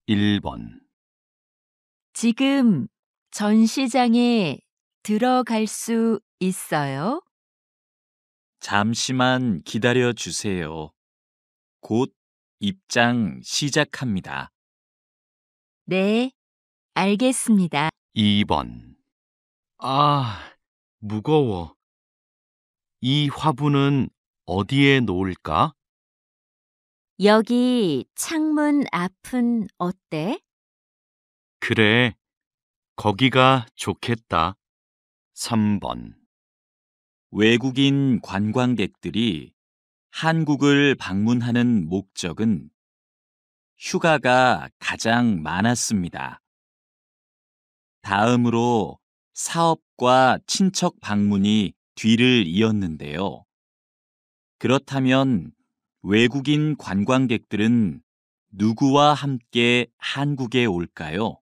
1번. 지금 전시장에 들어갈 수 있어요? 잠시만 기다려 주세요. 곧 입장 시작합니다. 네, 알겠습니다. 2번. 아, 무거워. 이 화분은 어디에 놓을까? 여기 창문 앞은 어때? 그래, 거기가 좋겠다. 3번. 외국인 관광객들이 한국을 방문하는 목적은 휴가가 가장 많았습니다. 다음으로 사업과 친척 방문이 뒤를 이었는데요. 그렇다면 외국인 관광객들은 누구와 함께 한국에 올까요?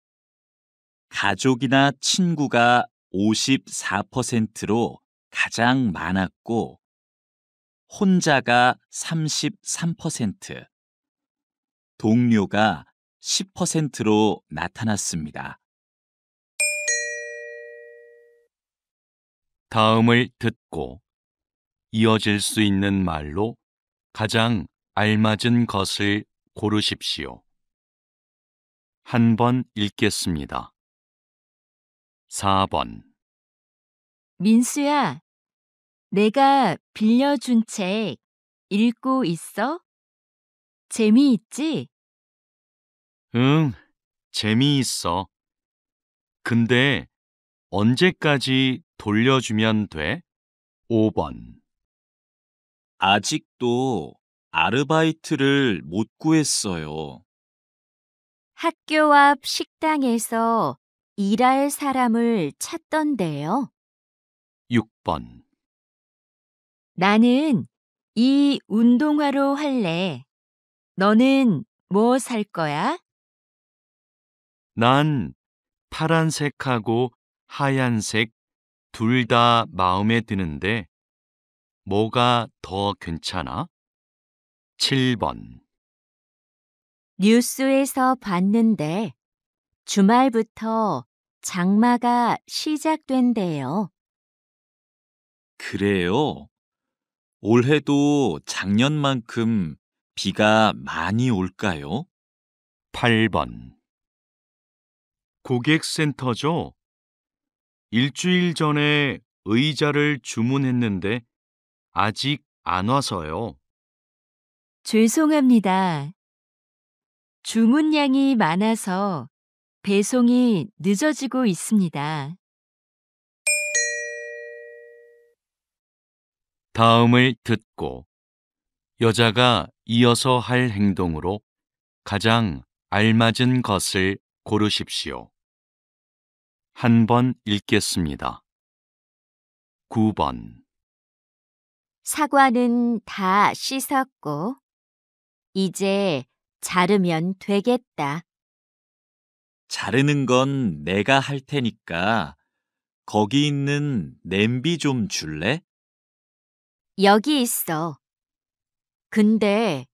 가족이나 친구가 54%로 가장 많았고, 혼자가 33%, 동료가 10%로 나타났습니다. 다음을 듣고 이어질 수 있는 말로 가장 알맞은 것을 고르십시오. 한 번 읽겠습니다. 4번. 민수야, 내가 빌려준 책 읽고 있어? 재미있지? 응, 재미있어. 근데 언제까지 돌려주면 돼? 5번. 아직도 아르바이트를 못 구했어요. 학교 앞 식당에서 일할 사람을 찾던데요. 6번. 나는 이 운동화로 할래. 너는 뭐 살 거야? 난 파란색하고 하얀색 둘 다 마음에 드는데 뭐가 더 괜찮아? 7번. 뉴스에서 봤는데 주말부터 장마가 시작된대요. 그래요? 올해도 작년만큼 비가 많이 올까요? 8번. 고객센터죠? 일주일 전에 의자를 주문했는데 아직 안 와서요. 죄송합니다. 주문량이 많아서 배송이 늦어지고 있습니다. 다음을 듣고 여자가 이어서 할 행동으로 가장 알맞은 것을 고르십시오. 한 번 읽겠습니다. 9번. 사과는 다 씻었고 이제 자르면 되겠다. 자르는 건 내가 할 테니까 거기 있는 냄비 좀 줄래? 여기 있어. 근데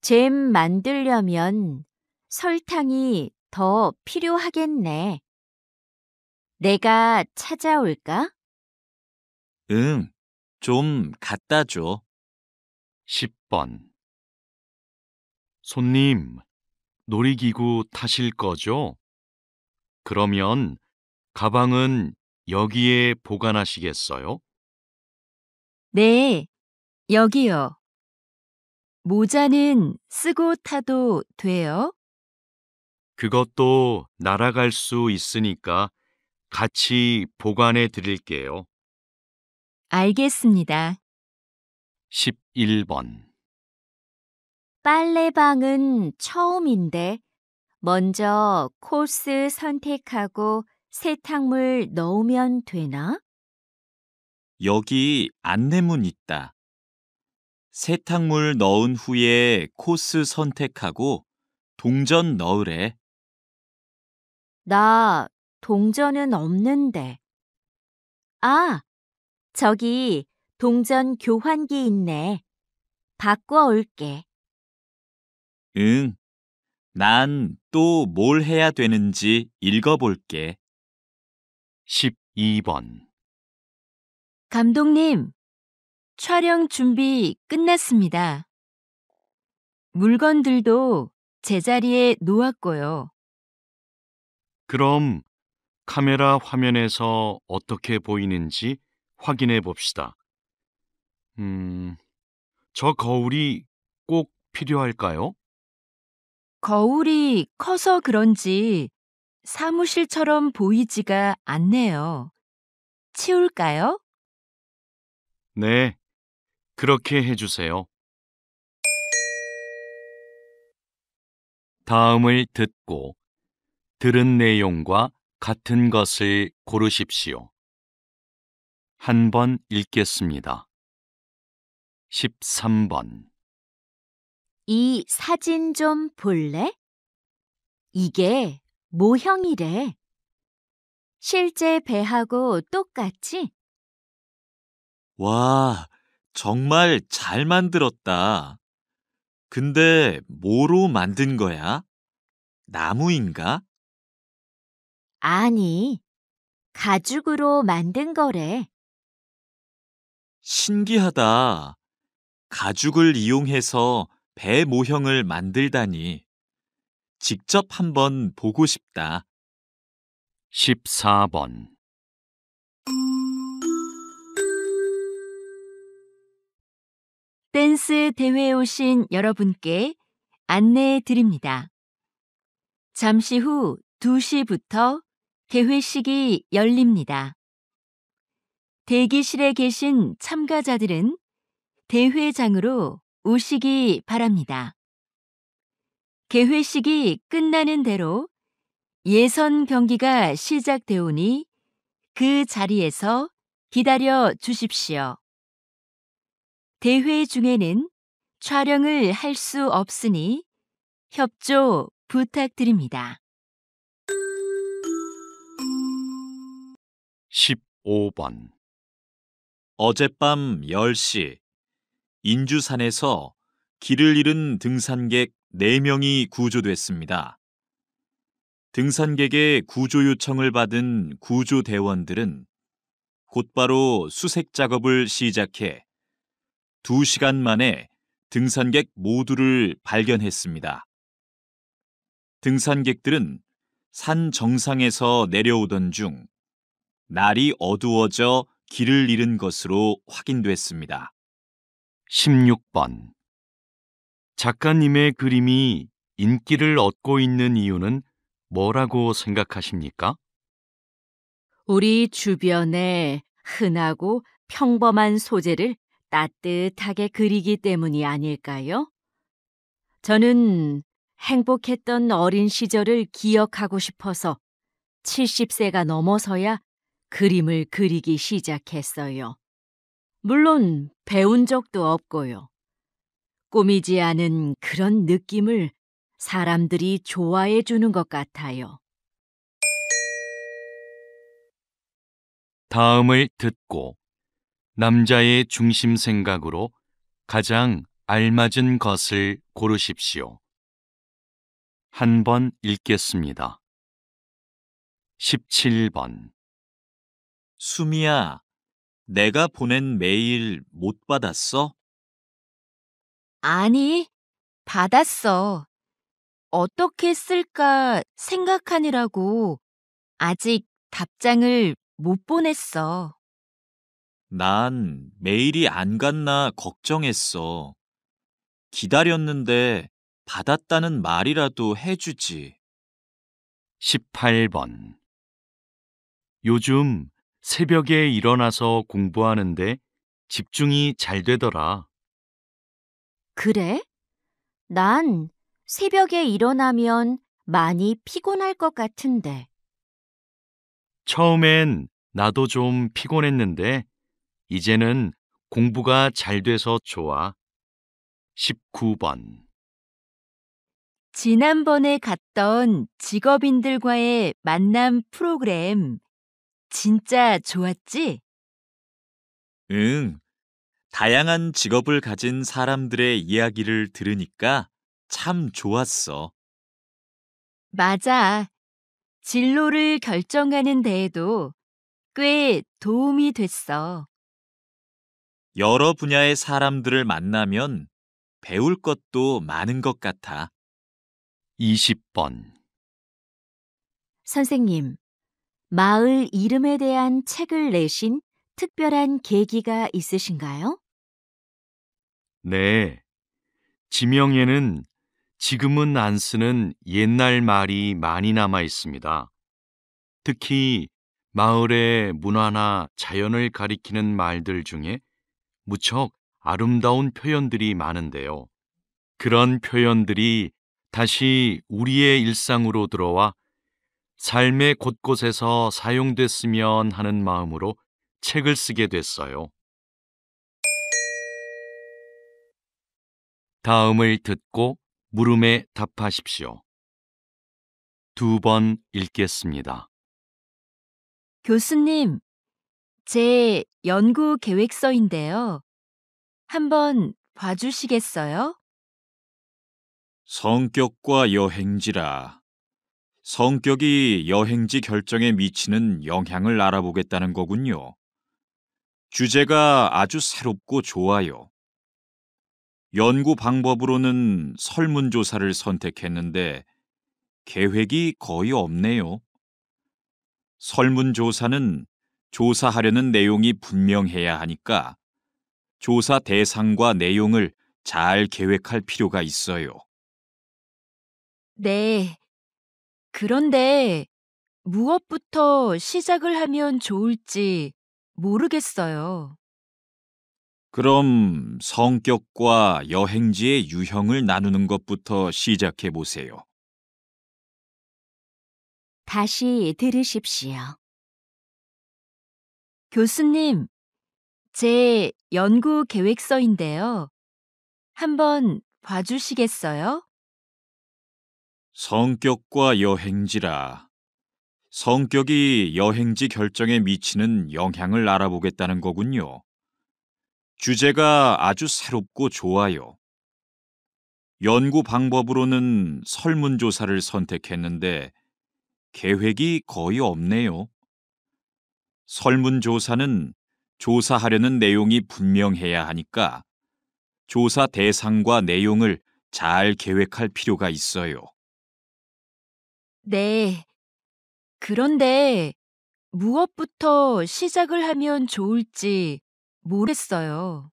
잼 만들려면 설탕이 더 필요하겠네. 내가 찾아올까? 응, 좀 갖다 줘. 10번. 손님, 놀이기구 타실 거죠? 그러면 가방은 여기에 보관하시겠어요? 네, 여기요. 모자는 쓰고 타도 돼요? 그것도 날아갈 수 있으니까 같이 보관해 드릴게요. 알겠습니다. 11번. 빨래방은 처음인데 먼저 코스 선택하고 세탁물 넣으면 되나? 여기 안내문 있다. 세탁물 넣은 후에 코스 선택하고 동전 넣으래. 나 동전은 없는데. 아, 저기 동전 교환기 있네. 바꿔 올게. 응, 난 또 뭘 해야 되는지 읽어볼게. 12번. 감독님, 촬영 준비 끝났습니다. 물건들도 제자리에 놓았고요. 그럼 카메라 화면에서 어떻게 보이는지 확인해 봅시다. 저 거울이 꼭 필요할까요? 거울이 커서 그런지 사무실처럼 보이지가 않네요. 치울까요? 네, 그렇게 해주세요. 다음을 듣고 들은 내용과 같은 것을 고르십시오. 한 번 읽겠습니다. 13번. 이 사진 좀 볼래? 이게 모형이래. 실제 배하고 똑같지? 와, 정말 잘 만들었다. 근데 뭐로 만든 거야? 나무인가? 아니, 가죽으로 만든 거래. 신기하다. 가죽을 이용해서 배 모형을 만들다니. 직접 한번 보고 싶다. 14번. 댄스 대회에 오신 여러분께 안내해 드립니다. 잠시 후 2시부터 개회식이 열립니다. 대기실에 계신 참가자들은 대회장으로 오시기 바랍니다. 개회식이 끝나는 대로 예선 경기가 시작되오니 그 자리에서 기다려 주십시오. 대회 중에는 촬영을 할 수 없으니 협조 부탁드립니다. 15번. 어젯밤 10시, 인주산에서 길을 잃은 등산객 4명이 구조됐습니다. 등산객의 구조 요청을 받은 구조대원들은 곧바로 수색 작업을 시작해 2시간 만에 등산객 모두를 발견했습니다. 등산객들은 산 정상에서 내려오던 중 날이 어두워져 길을 잃은 것으로 확인됐습니다. 16번. 작가님의 그림이 인기를 얻고 있는 이유는 뭐라고 생각하십니까? 우리 주변에 흔하고 평범한 소재를 따뜻하게 그리기 때문이 아닐까요? 저는 행복했던 어린 시절을 기억하고 싶어서 70세가 넘어서야 그림을 그리기 시작했어요. 물론 배운 적도 없고요. 꾸미지 않은 그런 느낌을 사람들이 좋아해 주는 것 같아요. 다음을 듣고 남자의 중심 생각으로 가장 알맞은 것을 고르십시오. 한 번 읽겠습니다. 17번. 수미야, 내가 보낸 메일 못 받았어? 아니, 받았어. 어떻게 쓸까 생각하느라고 아직 답장을 못 보냈어. 난 메일이 안 갔나 걱정했어. 기다렸는데 받았다는 말이라도 해주지. 18번. 요즘 새벽에 일어나서 공부하는데 집중이 잘 되더라. 그래? 난 새벽에 일어나면 많이 피곤할 것 같은데. 처음엔 나도 좀 피곤했는데 이제는 공부가 잘 돼서 좋아. 19번. 지난번에 갔던 직업인들과의 만남 프로그램 진짜 좋았지? 응, 다양한 직업을 가진 사람들의 이야기를 들으니까 참 좋았어. 맞아. 진로를 결정하는 데에도 꽤 도움이 됐어. 여러 분야의 사람들을 만나면 배울 것도 많은 것 같아. 20번. 선생님, 마을 이름에 대한 책을 내신 특별한 계기가 있으신가요? 네. 지명에는 지금은 안 쓰는 옛날 말이 많이 남아 있습니다. 특히 마을의 문화나 자연을 가리키는 말들 중에 무척 아름다운 표현들이 많은데요. 그런 표현들이 다시 우리의 일상으로 들어와 삶의 곳곳에서 사용됐으면 하는 마음으로 책을 쓰게 됐어요. 다음을 듣고 물음에 답하십시오. 2번 읽겠습니다. 교수님, 제 연구 계획서인데요. 한번 봐주시겠어요? 성격과 여행지라. 성격이 여행지 결정에 미치는 영향을 알아보겠다는 거군요. 주제가 아주 새롭고 좋아요. 연구 방법으로는 설문조사를 선택했는데 계획이 거의 없네요. 설문조사는 조사하려는 내용이 분명해야 하니까 조사 대상과 내용을 잘 계획할 필요가 있어요. 네. 그런데 무엇부터 시작을 하면 좋을지 모르겠어요. 그럼 성격과 여행지의 유형을 나누는 것부터 시작해 보세요. 다시 들으십시오. 교수님, 제 연구 계획서인데요. 한번 봐주시겠어요? 성격과 여행지라. 성격이 여행지 결정에 미치는 영향을 알아보겠다는 거군요. 주제가 아주 새롭고 좋아요. 연구 방법으로는 설문조사를 선택했는데 계획이 거의 없네요. 설문조사는 조사하려는 내용이 분명해야 하니까 조사 대상과 내용을 잘 계획할 필요가 있어요. 네. 그런데 무엇부터 시작을 하면 좋을지 모르겠어요.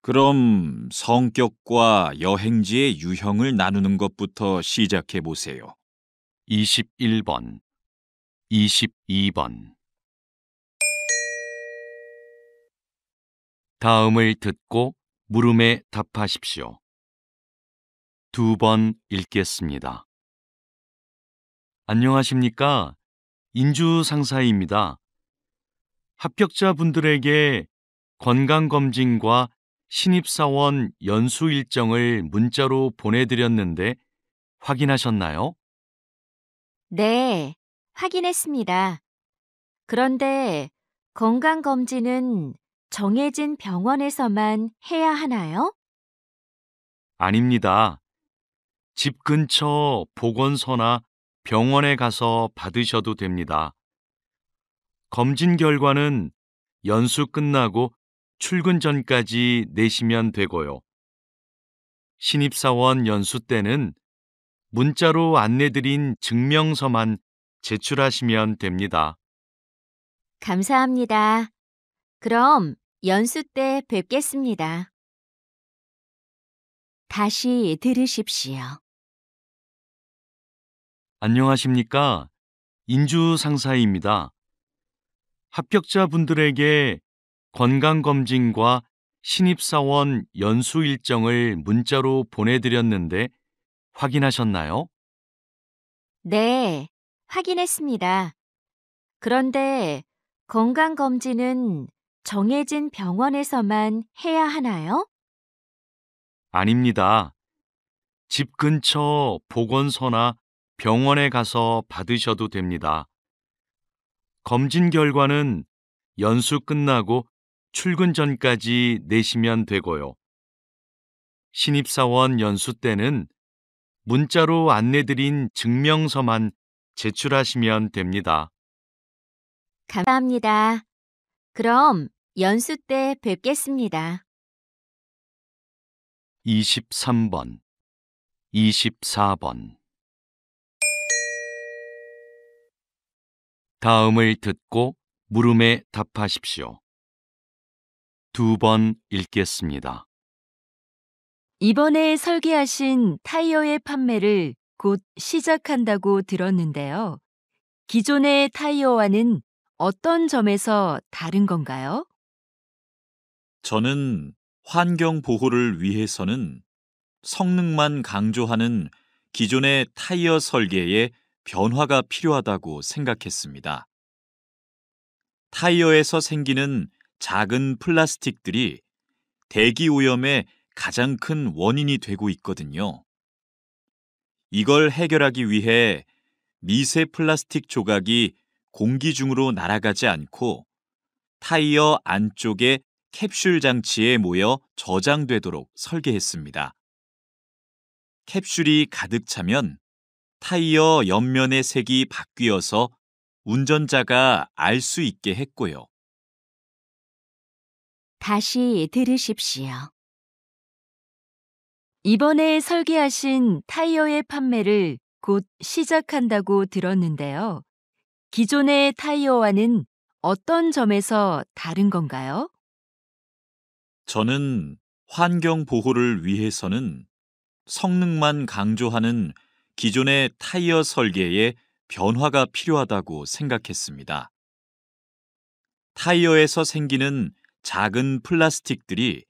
그럼 성격과 여행지의 유형을 나누는 것부터 시작해 보세요. 21번, 22번. 다음을 듣고 물음에 답하십시오. 2번 읽겠습니다. 안녕하십니까? 인주 상사입니다. 합격자분들에게 건강검진과 신입사원 연수 일정을 문자로 보내드렸는데 확인하셨나요? 네, 확인했습니다. 그런데 건강검진은 정해진 병원에서만 해야 하나요? 아닙니다. 집 근처 보건소나 병원에 가서 받으셔도 됩니다. 검진 결과는 연수 끝나고 출근 전까지 내시면 되고요. 신입사원 연수 때는 문자로 안내드린 증명서만 제출하시면 됩니다. 감사합니다. 그럼 연수 때 뵙겠습니다. 다시 들으십시오. 안녕하십니까? 인주 상사입니다. 합격자분들에게 건강검진과 신입사원 연수 일정을 문자로 보내드렸는데 확인하셨나요? 네, 확인했습니다. 그런데 건강검진은 정해진 병원에서만 해야 하나요? 아닙니다. 집 근처 보건소나 병원에 가서 받으셔도 됩니다. 검진 결과는 연수 끝나고 출근 전까지 내시면 되고요. 신입사원 연수 때는 문자로 안내드린 증명서만 제출하시면 됩니다. 감사합니다. 그럼 연수 때 뵙겠습니다. 23번, 24번. 다음을 듣고 물음에 답하십시오. 2번 읽겠습니다. 이번에 설계하신 타이어의 판매를 곧 시작한다고 들었는데요. 기존의 타이어와는 어떤 점에서 다른 건가요? 저는 환경 보호를 위해서는 성능만 강조하는 기존의 타이어 설계에 변화가 필요하다고 생각했습니다. 타이어에서 생기는 작은 플라스틱들이 대기 오염의 가장 큰 원인이 되고 있거든요. 이걸 해결하기 위해 미세 플라스틱 조각이 공기 중으로 날아가지 않고 타이어 안쪽의 캡슐 장치에 모여 저장되도록 설계했습니다. 캡슐이 가득 차면 타이어 옆면의 색이 바뀌어서 운전자가 알 수 있게 했고요. 다시 들으십시오. 이번에 설계하신 타이어의 판매를 곧 시작한다고 들었는데요. 기존의 타이어와는 어떤 점에서 다른 건가요? 저는 환경 보호를 위해서는 성능만 강조하는 기존의 타이어 설계에 변화가 필요하다고 생각했습니다. 타이어에서 생기는 작은 플라스틱들이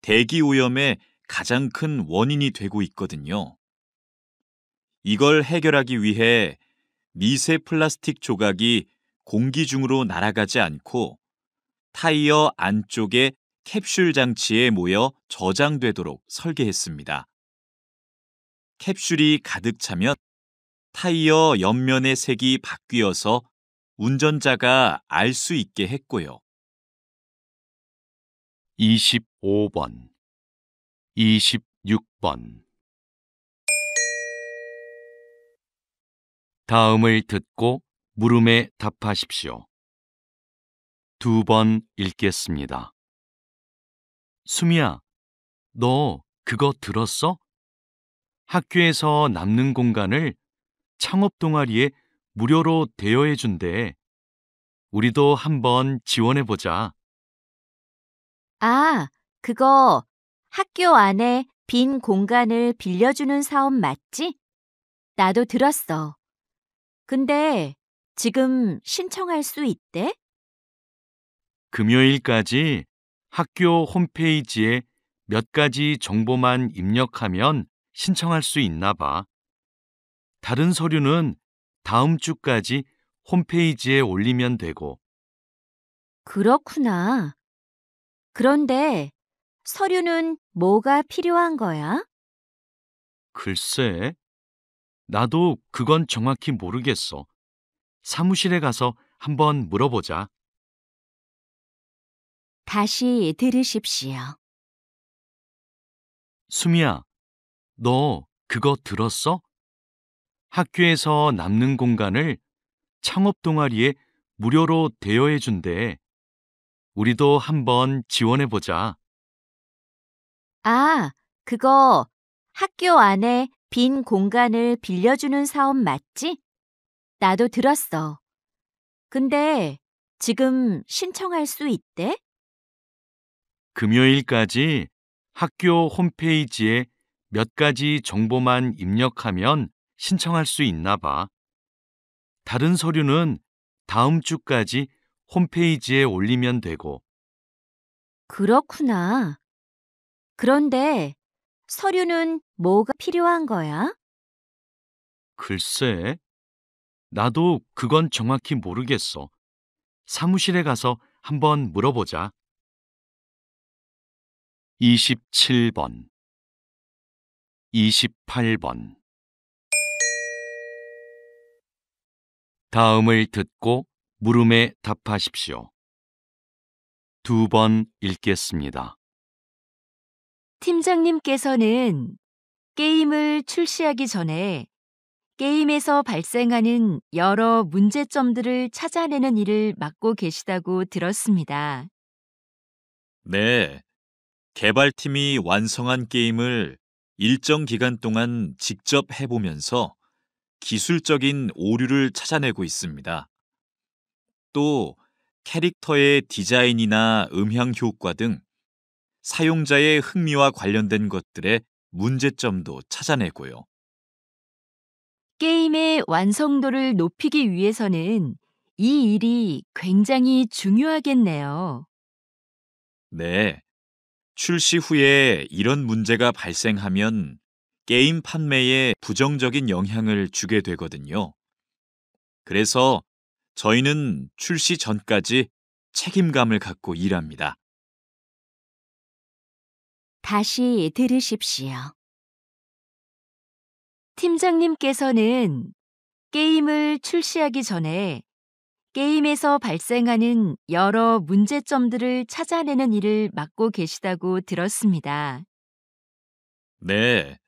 대기 오염의 가장 큰 원인이 되고 있거든요. 이걸 해결하기 위해 미세 플라스틱 조각이 공기 중으로 날아가지 않고 타이어 안쪽의 캡슐 장치에 모여 저장되도록 설계했습니다. 캡슐이 가득 차면 타이어 옆면의 색이 바뀌어서 운전자가 알 수 있게 했고요. 25번, 26번. 다음을 듣고 물음에 답하십시오. 2번 읽겠습니다. 수미야, 너 그거 들었어? 학교에서 남는 공간을 창업 동아리에 무료로 대여해 준대. 우리도 한번 지원해 보자. 아, 그거 학교 안에 빈 공간을 빌려주는 사업 맞지? 나도 들었어. 근데 지금 신청할 수 있대? 금요일까지 학교 홈페이지에 몇 가지 정보만 입력하면 신청할 수 있나 봐. 다른 서류는 다음 주까지 홈페이지에 올리면 되고. 그렇구나. 그런데 서류는 뭐가 필요한 거야? 글쎄, 나도 그건 정확히 모르겠어. 사무실에 가서 한번 물어보자. 다시 들으십시오. 수미야, 너 그거 들었어? 학교에서 남는 공간을 창업 동아리에 무료로 대여해 준대. 우리도 한번 지원해 보자. 아, 그거 학교 안에 빈 공간을 빌려주는 사업 맞지? 나도 들었어. 근데 지금 신청할 수 있대? 금요일까지 학교 홈페이지에 몇 가지 정보만 입력하면 신청할 수 있나 봐. 다른 서류는 다음 주까지 홈페이지에 올리면 되고. 그렇구나. 그런데 서류는 뭐가 필요한 거야? 글쎄, 나도 그건 정확히 모르겠어. 사무실에 가서 한번 물어보자. 27번, 28번. 다음을 듣고 물음에 답하십시오. 2번 읽겠습니다. 팀장님께서는 게임을 출시하기 전에 게임에서 발생하는 여러 문제점들을 찾아내는 일을 맡고 계시다고 들었습니다. 네, 개발팀이 완성한 게임을 일정 기간 동안 직접 해보면서 기술적인 오류를 찾아내고 있습니다. 또 캐릭터의 디자인이나 음향 효과 등 사용자의 흥미와 관련된 것들의 문제점도 찾아내고요. 게임의 완성도를 높이기 위해서는 이 일이 굉장히 중요하겠네요. 네, 출시 후에 이런 문제가 발생하면 게임 판매에 부정적인 영향을 주게 되거든요. 그래서 저희는 출시 전까지 책임감을 갖고 일합니다. 다시 들으십시오. 팀장님께서는 게임을 출시하기 전에 게임에서 발생하는 여러 문제점들을 찾아내는 일을 맡고 계시다고 들었습니다. 네,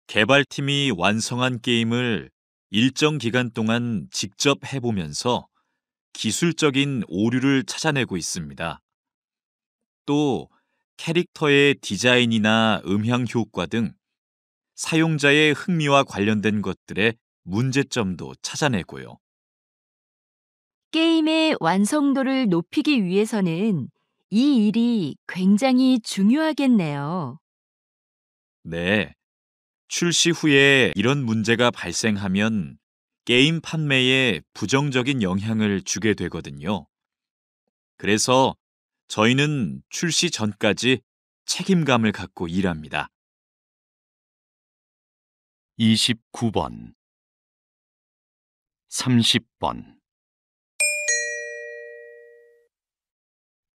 개발팀이 완성한 게임을 일정 기간 동안 직접 해보면서 기술적인 오류를 찾아내고 있습니다. 또 캐릭터의 디자인이나 음향 효과 등 사용자의 흥미와 관련된 것들의 문제점도 찾아내고요. 게임의 완성도를 높이기 위해서는 이 일이 굉장히 중요하겠네요. 네, 출시 후에 이런 문제가 발생하면 게임 판매에 부정적인 영향을 주게 되거든요. 그래서 저희는 출시 전까지 책임감을 갖고 일합니다. 29번, 30번.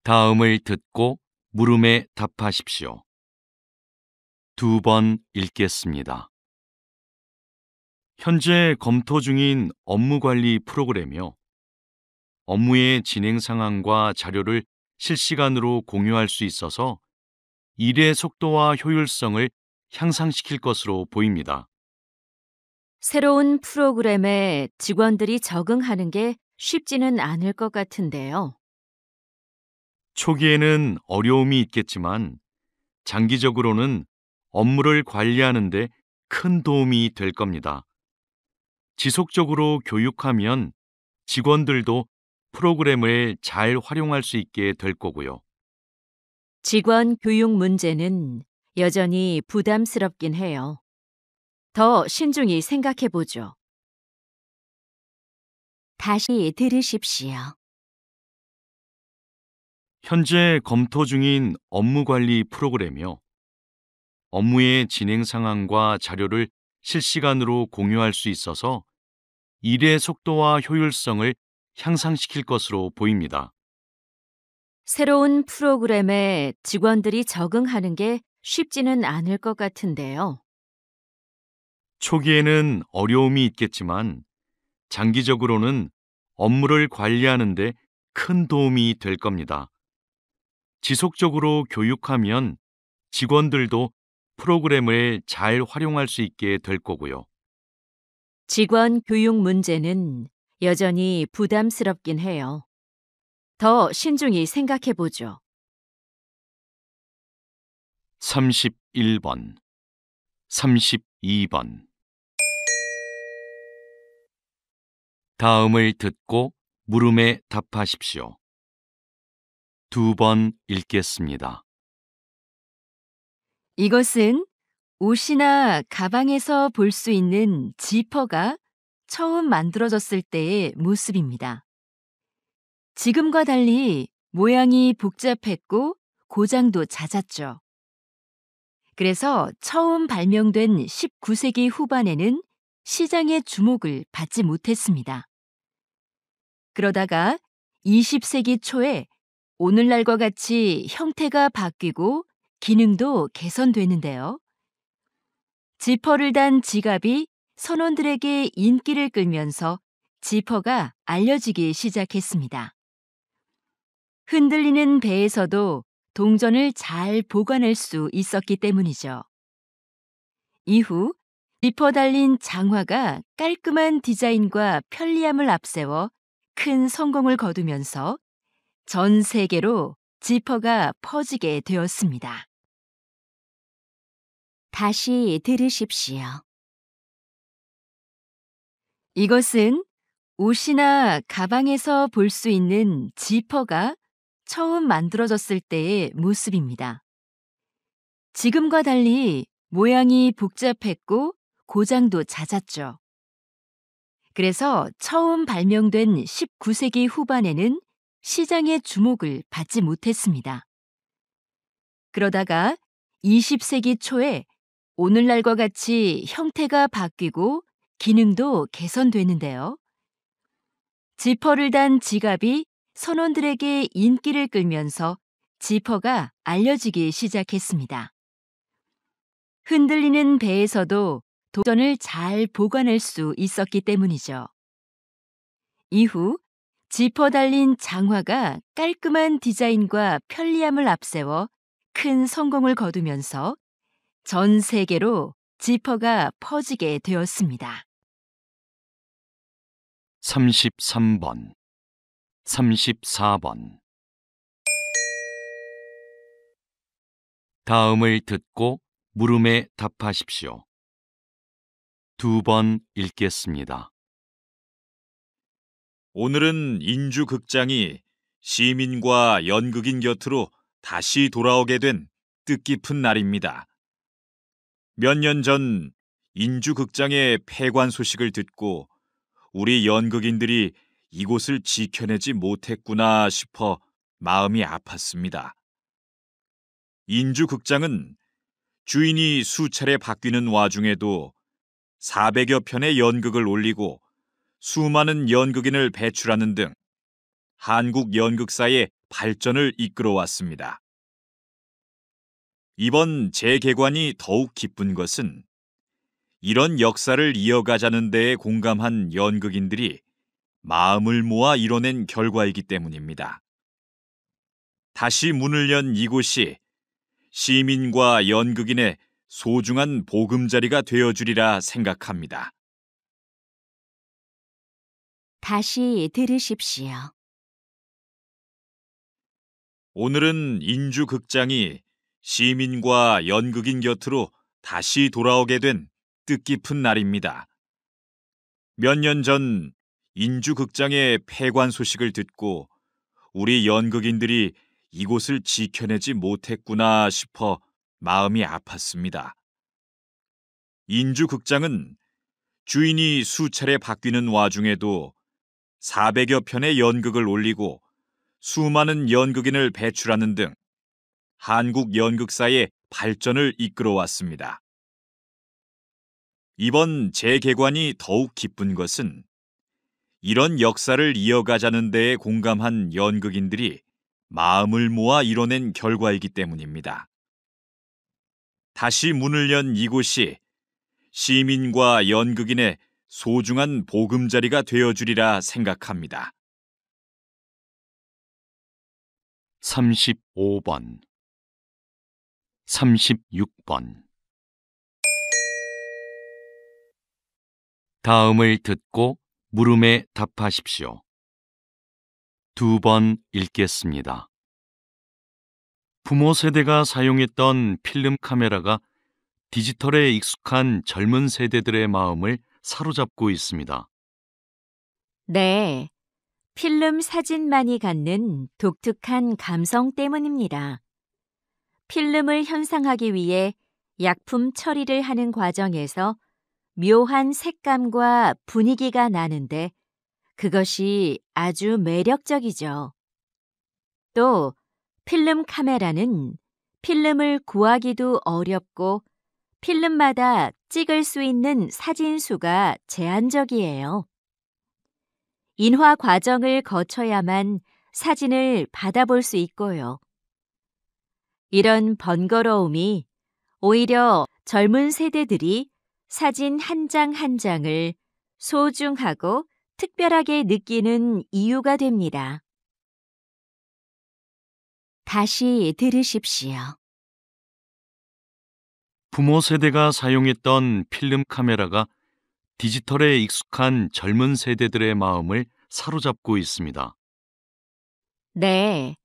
다음을 듣고 물음에 답하십시오. 2번 읽겠습니다. 현재 검토 중인 업무관리 프로그램이요. 업무의 진행 상황과 자료를 실시간으로 공유할 수 있어서 일의 속도와 효율성을 향상시킬 것으로 보입니다. 새로운 프로그램에 직원들이 적응하는 게 쉽지는 않을 것 같은데요. 초기에는 어려움이 있겠지만 장기적으로는 업무를 관리하는 데 큰 도움이 될 겁니다. 지속적으로 교육하면 직원들도 프로그램을 잘 활용할 수 있게 될 거고요. 직원 교육 문제는 여전히 부담스럽긴 해요. 더 신중히 생각해 보죠. 다시 들으십시오. 현재 검토 중인 업무관리 프로그램이요. 업무의 진행 상황과 자료를 실시간으로 공유할 수 있어서 일의 속도와 효율성을 향상시킬 것으로 보입니다. 새로운 프로그램에 직원들이 적응하는 게 쉽지는 않을 것 같은데요. 초기에는 어려움이 있겠지만 장기적으로는 업무를 관리하는 데 큰 도움이 될 겁니다. 지속적으로 교육하면 직원들도 프로그램을 잘 활용할 수 있게 될 거고요. 직원 교육 문제는 여전히 부담스럽긴 해요. 더 신중히 생각해 보죠. 31번, 32번. 다음을 듣고 물음에 답하십시오. 2번 읽겠습니다. 이것은 옷이나 가방에서 볼 수 있는 지퍼가 처음 만들어졌을 때의 모습입니다. 지금과 달리 모양이 복잡했고 고장도 잦았죠. 그래서 처음 발명된 19세기 후반에는 시장의 주목을 받지 못했습니다. 그러다가 20세기 초에 오늘날과 같이 형태가 바뀌고 기능도 개선되는데요. 지퍼를 단 지갑이 선원들에게 인기를 끌면서 지퍼가 알려지기 시작했습니다. 흔들리는 배에서도 동전을 잘 보관할 수 있었기 때문이죠. 이후 지퍼 달린 장화가 깔끔한 디자인과 편리함을 앞세워 큰 성공을 거두면서 전 세계로 지퍼가 퍼지게 되었습니다. 다시 들으십시오. 이것은 옷이나 가방에서 볼 수 있는 지퍼가 처음 만들어졌을 때의 모습입니다. 지금과 달리 모양이 복잡했고 고장도 잦았죠. 그래서 처음 발명된 19세기 후반에는 시장의 주목을 받지 못했습니다. 그러다가 20세기 초에 오늘날과 같이 형태가 바뀌고 기능도 개선되는데요. 지퍼를 단 지갑이 선원들에게 인기를 끌면서 지퍼가 알려지기 시작했습니다. 흔들리는 배에서도 도전을 잘 보관할 수 있었기 때문이죠. 이후 지퍼 달린 장화가 깔끔한 디자인과 편리함을 앞세워 큰 성공을 거두면서 전 세계로 지퍼가 퍼지게 되었습니다. 33번, 34번. 다음을 듣고 물음에 답하십시오. 2번 읽겠습니다. 오늘은 인주극장이 시민과 연극인 곁으로 다시 돌아오게 된 뜻깊은 날입니다. 몇 년 전 인주극장의 폐관 소식을 듣고 우리 연극인들이 이곳을 지켜내지 못했구나 싶어 마음이 아팠습니다. 인주극장은 주인이 수차례 바뀌는 와중에도 400여 편의 연극을 올리고 수많은 연극인을 배출하는 등 한국 연극사의 발전을 이끌어왔습니다. 이번 재개관이 더욱 기쁜 것은 이런 역사를 이어가자는 데에 공감한 연극인들이 마음을 모아 이뤄낸 결과이기 때문입니다. 다시 문을 연 이곳이 시민과 연극인의 소중한 보금자리가 되어주리라 생각합니다. 다시 들으십시오. 오늘은 인주극장이 시민과 연극인 곁으로 다시 돌아오게 된 뜻깊은 날입니다. 몇 년 전 인주극장의 폐관 소식을 듣고 우리 연극인들이 이곳을 지켜내지 못했구나 싶어 마음이 아팠습니다. 인주극장은 주인이 수차례 바뀌는 와중에도 400여 편의 연극을 올리고 수많은 연극인을 배출하는 등 한국 연극사의 발전을 이끌어왔습니다. 이번 재개관이 더욱 기쁜 것은 이런 역사를 이어가자는 데에 공감한 연극인들이 마음을 모아 이뤄낸 결과이기 때문입니다. 다시 문을 연 이곳이 시민과 연극인의 소중한 보금자리가 되어주리라 생각합니다. 35번, 36번. 다음을 듣고 물음에 답하십시오. 2번 읽겠습니다. 부모 세대가 사용했던 필름 카메라가 디지털에 익숙한 젊은 세대들의 마음을 사로잡고 있습니다. 네, 필름 사진만이 갖는 독특한 감성 때문입니다. 필름을 현상하기 위해 약품 처리를 하는 과정에서 묘한 색감과 분위기가 나는데 그것이 아주 매력적이죠. 또 필름 카메라는 필름을 구하기도 어렵고 필름마다 찍을 수 있는 사진 수가 제한적이에요. 인화 과정을 거쳐야만 사진을 받아볼 수 있고요. 이런 번거로움이 오히려 젊은 세대들이 사진 한 장 한 장을 소중하고 특별하게 느끼는 이유가 됩니다. 다시 들으십시오. 부모 세대가 사용했던 필름 카메라가 디지털에 익숙한 젊은 세대들의 마음을 사로잡고 있습니다. 네,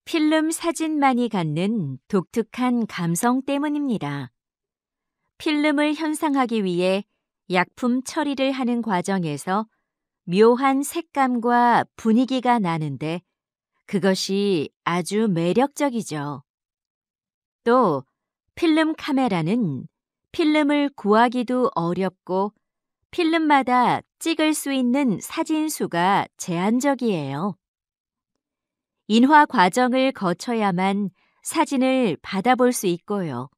필름 사진만이 갖는 독특한 감성 때문입니다. 필름을 현상하기 위해 약품 처리를 하는 과정에서 묘한 색감과 분위기가 나는데 그것이 아주 매력적이죠. 또 필름 카메라는 필름을 구하기도 어렵고 필름마다 찍을 수 있는 사진 수가 제한적이에요. 인화 과정을 거쳐야만 사진을 받아볼 수 있고요.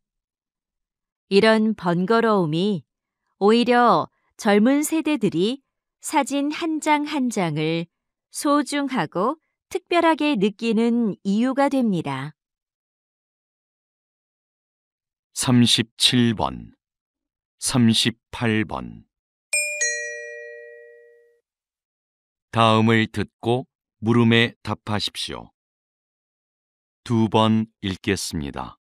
이런 번거로움이 오히려 젊은 세대들이 사진 한 장 한 장을 소중하고 특별하게 느끼는 이유가 됩니다. 37번, 38번. 다음을 듣고 물음에 답하십시오. 2번 읽겠습니다.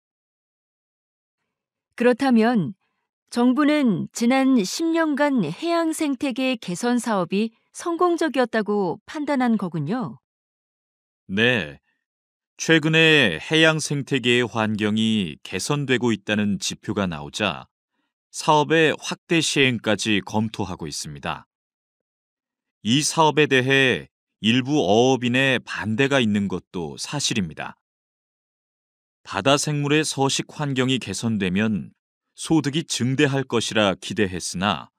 그렇다면 정부는 지난 10년간 해양 생태계 개선 사업이 성공적이었다고 판단한 거군요. 네, 최근에 해양 생태계의 환경이 개선되고 있다는 지표가 나오자 사업의 확대 시행까지 검토하고 있습니다. 이 사업에 대해 일부 어업인의 반대가 있는 것도 사실입니다. 바다 생물의 서식 환경이 개선되면 소득이 증대할 것이라 기대했으나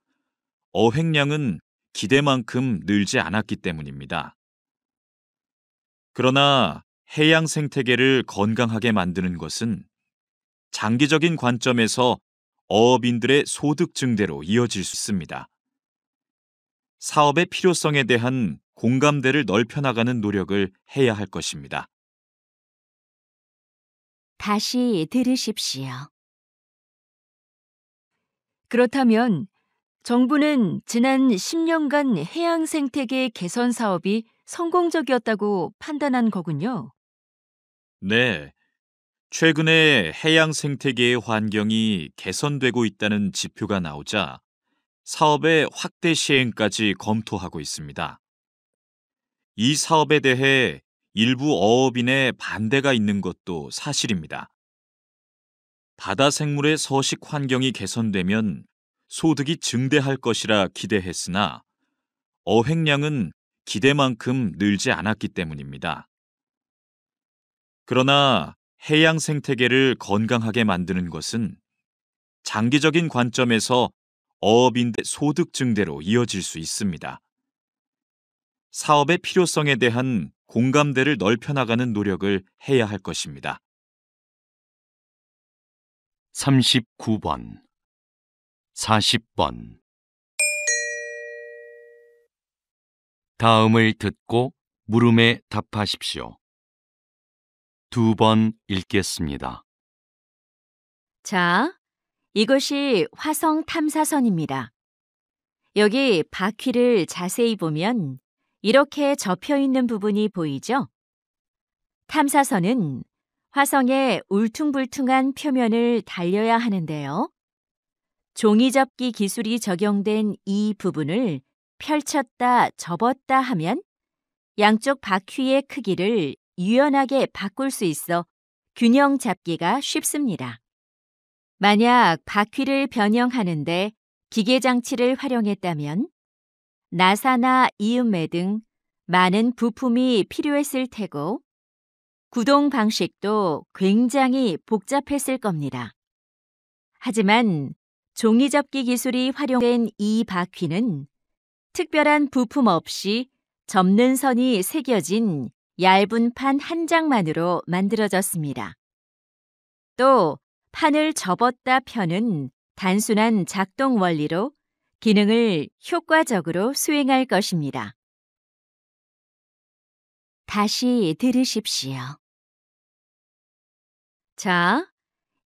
어획량은 기대만큼 늘지 않았기 때문입니다. 그러나 해양 생태계를 건강하게 만드는 것은 장기적인 관점에서 어업인들의 소득 증대로 이어질 수 있습니다. 사업의 필요성에 대한 공감대를 넓혀나가는 노력을 해야 할 것입니다. 다시 들으십시오. 그렇다면 정부는 지난 10년간 해양 생태계 개선 사업이 성공적이었다고 판단한 거군요. 네, 최근에 해양 생태계의 환경이 개선되고 있다는 지표가 나오자 사업의 확대 시행까지 검토하고 있습니다. 이 사업에 대해 일부 어업인의 반대가 있는 것도 사실입니다. 바다 생물의 서식 환경이 개선되면 소득이 증대할 것이라 기대했으나 어획량은 기대만큼 늘지 않았기 때문입니다. 그러나 해양 생태계를 건강하게 만드는 것은 장기적인 관점에서 어업인의 소득 증대로 이어질 수 있습니다. 사업의 필요성에 대한 공감대를 넓혀나가는 노력을 해야 할 것입니다. 39번, 40번. 다음을 듣고 물음에 답하십시오. 2번 읽겠습니다. 자, 이것이 화성 탐사선입니다. 여기 바퀴를 자세히 보면 이렇게 접혀 있는 부분이 보이죠? 탐사선은 화성의 울퉁불퉁한 표면을 달려야 하는데요. 종이접기 기술이 적용된 이 부분을 펼쳤다 접었다 하면 양쪽 바퀴의 크기를 유연하게 바꿀 수 있어 균형 잡기가 쉽습니다. 만약 바퀴를 변형하는데 기계장치를 활용했다면 나사나 이음매 등 많은 부품이 필요했을 테고 구동 방식도 굉장히 복잡했을 겁니다. 하지만 종이접기 기술이 활용된 이 바퀴는 특별한 부품 없이 접는 선이 새겨진 얇은 판 한 장만으로 만들어졌습니다. 또 판을 접었다 펴는 단순한 작동 원리로 기능을 효과적으로 수행할 것입니다. 다시 들으십시오. 자,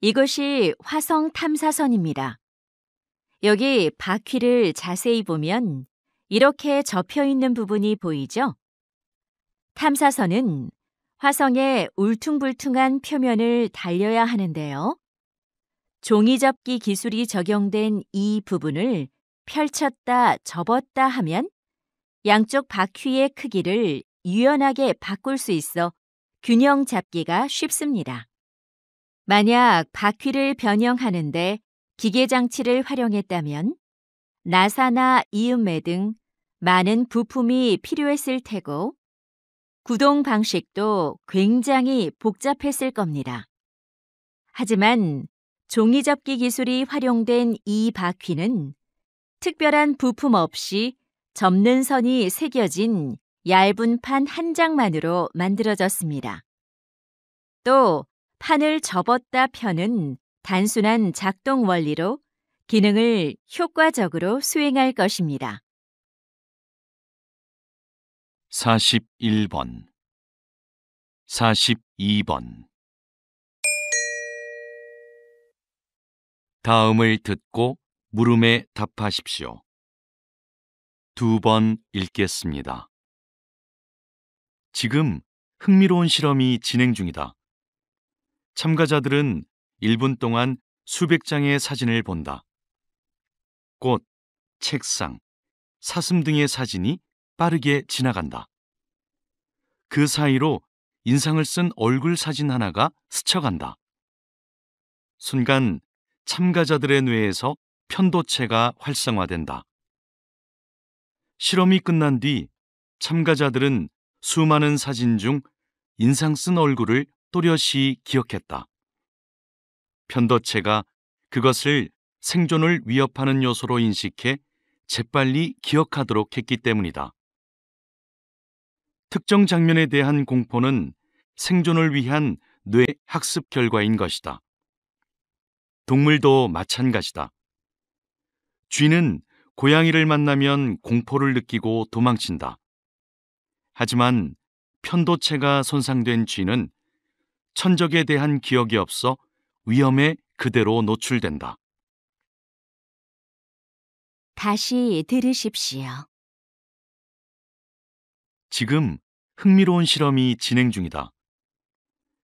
이것이 화성 탐사선입니다. 여기 바퀴를 자세히 보면 이렇게 접혀 있는 부분이 보이죠? 탐사선은 화성의 울퉁불퉁한 표면을 달려야 하는데요. 종이접기 기술이 적용된 이 부분을 펼쳤다 접었다 하면 양쪽 바퀴의 크기를 유연하게 바꿀 수 있어 균형 잡기가 쉽습니다. 만약 바퀴를 변형하는데 기계 장치를 활용했다면 나사나 이음매 등 많은 부품이 필요했을 테고 구동 방식도 굉장히 복잡했을 겁니다. 하지만 종이접기 기술이 활용된 이 바퀴는 특별한 부품 없이 접는 선이 새겨진 얇은 판 한 장만으로 만들어졌습니다. 또 판을 접었다 펴는 단순한 작동 원리로 기능을 효과적으로 수행할 것입니다. 41번, 42번. 다음을 듣고 물음에 답하십시오. 2번 읽겠습니다. 지금 흥미로운 실험이 진행 중이다. 참가자들은 1분 동안 수백 장의 사진을 본다. 꽃, 책상, 사슴 등의 사진이 빠르게 지나간다. 그 사이로 인상을 쓴 얼굴 사진 하나가 스쳐간다. 순간 참가자들의 뇌에서 편도체가 활성화된다. 실험이 끝난 뒤 참가자들은 수많은 사진 중 인상 쓴 얼굴을 또렷이 기억했다. 편도체가 그것을 생존을 위협하는 요소로 인식해 재빨리 기억하도록 했기 때문이다. 특정 장면에 대한 공포는 생존을 위한 뇌 학습 결과인 것이다. 동물도 마찬가지다. 쥐는 고양이를 만나면 공포를 느끼고 도망친다. 하지만 편도체가 손상된 쥐는 천적에 대한 기억이 없어 위험에 그대로 노출된다. 다시 들으십시오. 지금 흥미로운 실험이 진행 중이다.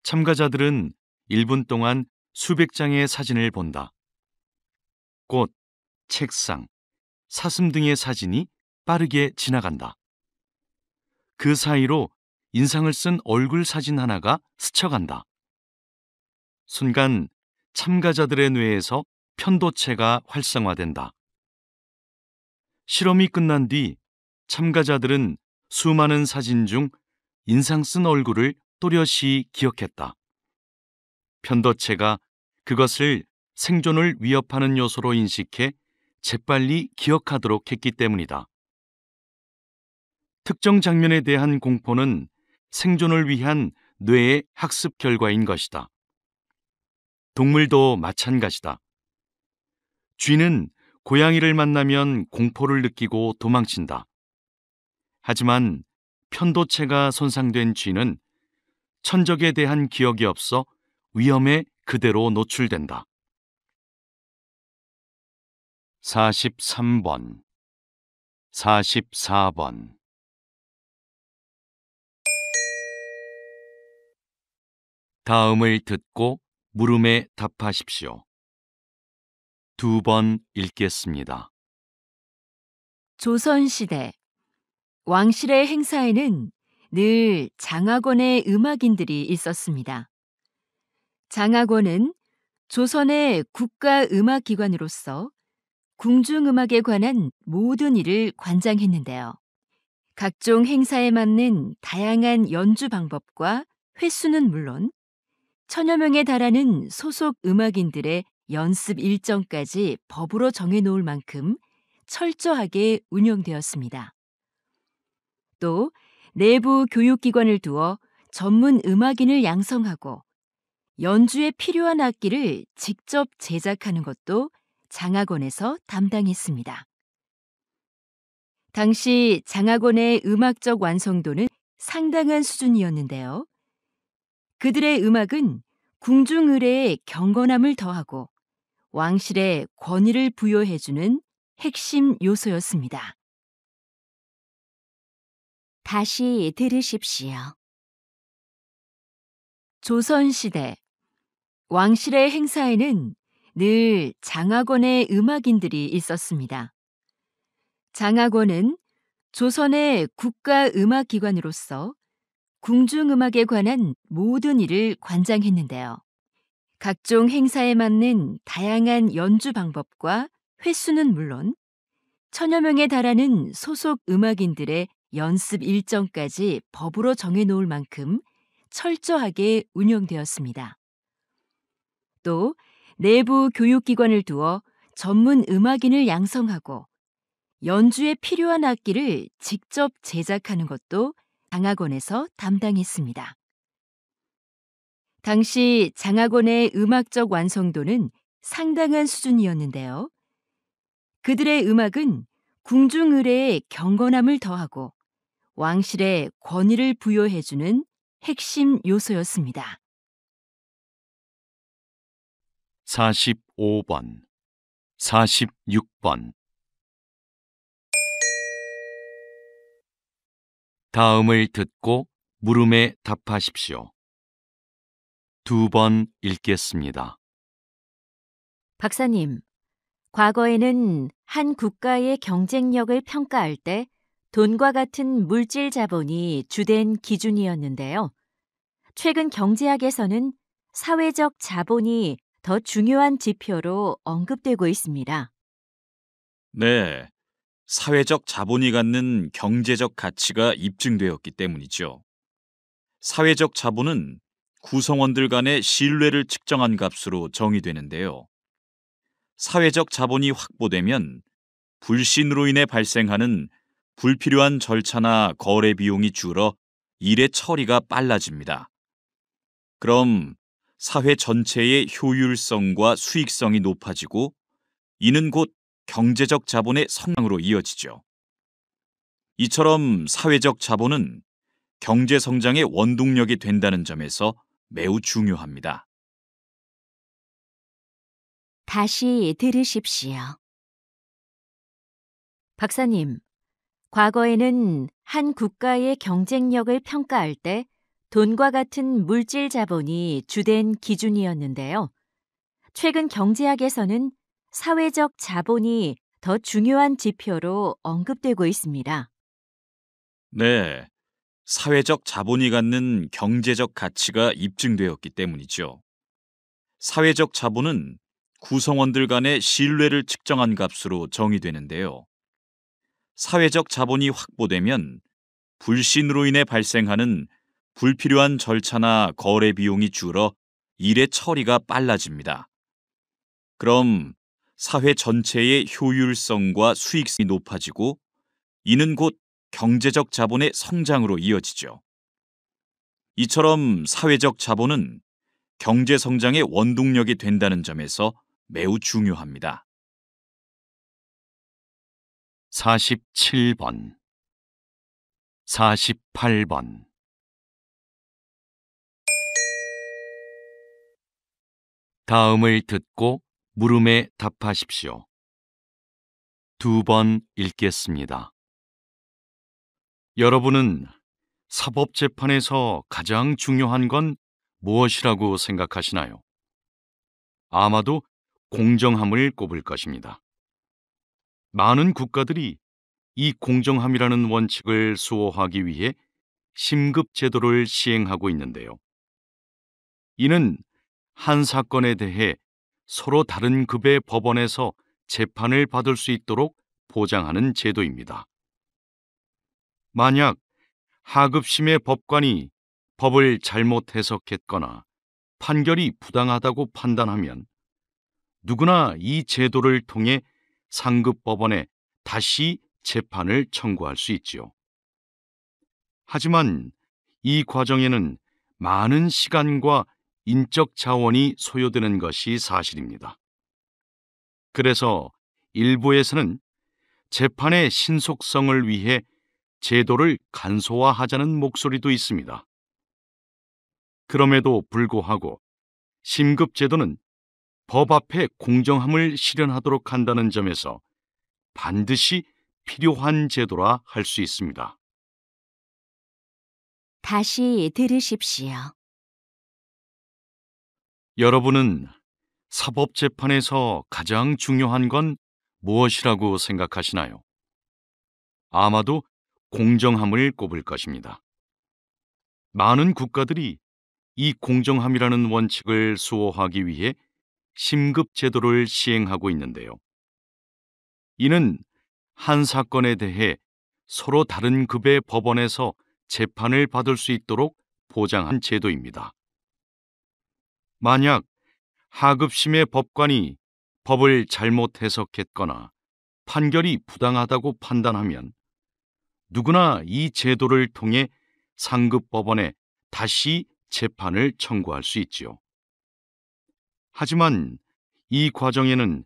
참가자들은 1분 동안 수백 장의 사진을 본다. 꽃, 책상, 사슴 등의 사진이 빠르게 지나간다. 그 사이로 인상을 쓴 얼굴 사진 하나가 스쳐간다. 순간 참가자들의 뇌에서 편도체가 활성화된다. 실험이 끝난 뒤 참가자들은 수많은 사진 중 인상 쓴 얼굴을 또렷이 기억했다. 편도체가 그것을 생존을 위협하는 요소로 인식해 재빨리 기억하도록 했기 때문이다. 특정 장면에 대한 공포는 생존을 위한 뇌의 학습 결과인 것이다. 동물도 마찬가지다. 쥐는 고양이를 만나면 공포를 느끼고 도망친다. 하지만 편도체가 손상된 쥐는 천적에 대한 기억이 없어 위험에 그대로 노출된다. 43번, 44번. 다음을 듣고 물음에 답하십시오. 2번 읽겠습니다. 조선시대 왕실의 행사에는 늘 장학원의 음악인들이 있었습니다. 장학원은 조선의 국가음악기관으로서 궁중음악에 관한 모든 일을 관장했는데요. 각종 행사에 맞는 다양한 연주 방법과 횟수는 물론 천여 명에 달하는 소속 음악인들의 연습 일정까지 법으로 정해놓을 만큼 철저하게 운영되었습니다. 또 내부 교육기관을 두어 전문 음악인을 양성하고 연주에 필요한 악기를 직접 제작하는 것도 장학원에서 담당했습니다. 당시 장학원의 음악적 완성도는 상당한 수준이었는데요. 그들의 음악은 궁중의례의 경건함을 더하고 왕실의 권위를 부여해주는 핵심 요소였습니다. 다시 들으십시오. 조선시대 왕실의 행사에는 늘 장학원의 음악인들이 있었습니다. 장학원은 조선의 국가음악기관으로서 궁중음악에 관한 모든 일을 관장했는데요. 각종 행사에 맞는 다양한 연주 방법과 횟수는 물론 천여 명에 달하는 소속 음악인들의 연습 일정까지 법으로 정해놓을 만큼 철저하게 운영되었습니다. 또 내부 교육기관을 두어 전문 음악인을 양성하고 연주에 필요한 악기를 직접 제작하는 것도 장학원에서 담당했습니다. 당시 장학원의 음악적 완성도는 상당한 수준이었는데요. 그들의 음악은 궁중의례의 경건함을 더하고 왕실에 권위를 부여해주는 핵심 요소였습니다. 45번, 46번. 다음을 듣고 물음에 답하십시오. 2번 읽겠습니다. 박사님, 과거에는 한 국가의 경쟁력을 평가할 때 돈과 같은 물질 자본이 주된 기준이었는데요. 최근 경제학에서는 사회적 자본이 더 중요한 지표로 언급되고 있습니다. 네, 사회적 자본이 갖는 경제적 가치가 입증되었기 때문이죠. 사회적 자본은 구성원들 간의 신뢰를 측정한 값으로 정의되는데요. 사회적 자본이 확보되면 불신으로 인해 발생하는 불필요한 절차나 거래 비용이 줄어 일의 처리가 빨라집니다. 그럼 사회 전체의 효율성과 수익성이 높아지고 이는 곧 경제적 자본의 성장으로 이어지죠. 이처럼 사회적 자본은 경제 성장의 원동력이 된다는 점에서 매우 중요합니다. 다시 들으십시오. 박사님, 과거에는 한 국가의 경쟁력을 평가할 때 돈과 같은 물질 자본이 주된 기준이었는데요. 최근 경제학에서는 사회적 자본이 더 중요한 지표로 언급되고 있습니다. 네, 사회적 자본이 갖는 경제적 가치가 입증되었기 때문이죠. 사회적 자본은 구성원들 간의 신뢰를 측정한 값으로 정의되는데요. 사회적 자본이 확보되면 불신으로 인해 발생하는 불필요한 절차나 거래 비용이 줄어 일의 처리가 빨라집니다. 그럼 사회 전체의 효율성과 수익성이 높아지고 이는 곧 경제적 자본의 성장으로 이어지죠. 이처럼 사회적 자본은 경제 성장의 원동력이 된다는 점에서 매우 중요합니다. 47번, 48번. 다음을 듣고 물음에 답하십시오. 2번 읽겠습니다. 여러분은 사법재판에서 가장 중요한 건 무엇이라고 생각하시나요? 아마도 공정함을 꼽을 것입니다. 많은 국가들이 이 공정함이라는 원칙을 수호하기 위해 심급 제도를 시행하고 있는데요. 이는 한 사건에 대해 서로 다른 급의 법원에서 재판을 받을 수 있도록 보장하는 제도입니다. 만약 하급심의 법관이 법을 잘못 해석했거나 판결이 부당하다고 판단하면 누구나 이 제도를 통해 상급 법원에 다시 재판을 청구할 수 있지요. 하지만 이 과정에는 많은 시간과 인적 자원이 소요되는 것이 사실입니다. 그래서 일부에서는 재판의 신속성을 위해 제도를 간소화하자는 목소리도 있습니다. 그럼에도 불구하고 심급제도는 법 앞에 공정함을 실현하도록 한다는 점에서 반드시 필요한 제도라 할 수 있습니다. 다시 들으십시오. 여러분은 사법재판에서 가장 중요한 건 무엇이라고 생각하시나요? 아마도 공정함을 꼽을 것입니다. 많은 국가들이 이 공정함이라는 원칙을 수호하기 위해 심급 제도를 시행하고 있는데요. 이는 한 사건에 대해 서로 다른 급의 법원에서 재판을 받을 수 있도록 보장한 제도입니다. 만약 하급심의 법관이 법을 잘못 해석했거나 판결이 부당하다고 판단하면 누구나 이 제도를 통해 상급 법원에 다시 재판을 청구할 수 있지요. 하지만 이 과정에는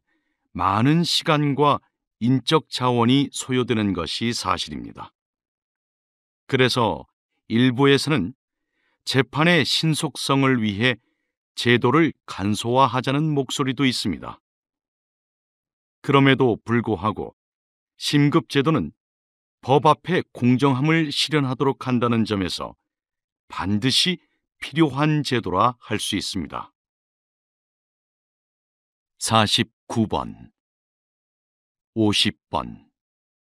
많은 시간과 인적 자원이 소요되는 것이 사실입니다. 그래서 일부에서는 재판의 신속성을 위해 제도를 간소화하자는 목소리도 있습니다. 그럼에도 불구하고 심급제도는 법 앞에 공정함을 실현하도록 한다는 점에서 반드시 필요한 제도라 할 수 있습니다. 49번, 50번